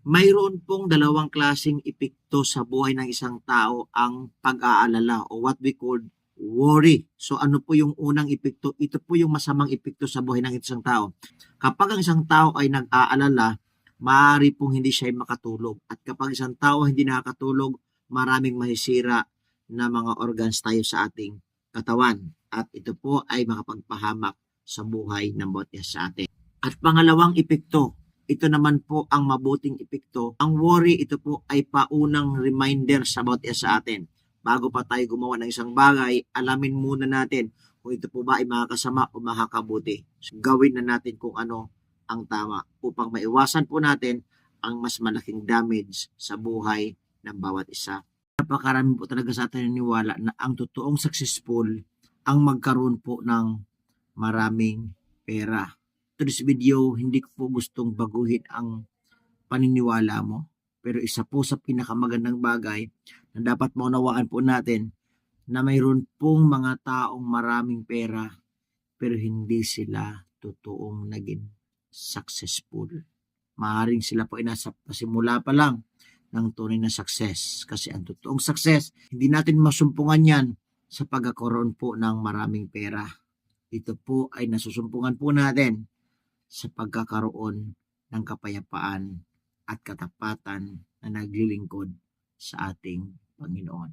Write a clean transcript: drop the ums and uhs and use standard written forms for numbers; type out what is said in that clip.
Mayroon pong dalawang klaseng epekto sa buhay ng isang tao ang pag-aalala o what we call worry. So ano po yung unang epekto? Ito po yung masamang epekto sa buhay ng isang tao. Kapag ang isang tao ay nag-aalala, maaari pong hindi siya makatulog. At kapag isang tao hindi nakakatulog, maraming mahisira na mga organs tayo sa ating katawan. At ito po ay makapagpahamak sa buhay ng bawat isa sa atin. At pangalawang epekto, ito naman po ang mabuting epekto. Ang worry, ito po ay paunang reminder sa bawat isa sa atin. Bago pa tayo gumawa ng isang bagay, alamin muna natin kung ito po ba ay makakasama o makakabuti. So, gawin na natin kung ano ang tama upang maiwasan po natin ang mas malaking damage sa buhay ng bawat isa. Napakarami po talaga sa atin naniwala na ang totoong successful ang magkaroon po ng maraming pera. This video, hindi ko po gustong baguhin ang paniniwala mo. Pero isa po sa pinakamagandang bagay na dapat maunawaan po natin na mayroon pong mga taong maraming pera pero hindi sila totoong naging successful. Maaring sila po ay nasa pasimula pa lang ng tunay na success. Kasi ang totoong success, hindi natin masumpungan yan sa pagkakaroon po ng maraming pera. Ito po ay nasusumpungan po natin sa pagkakaroon ng kapayapaan at katapatan na naglilingkod sa ating Panginoon.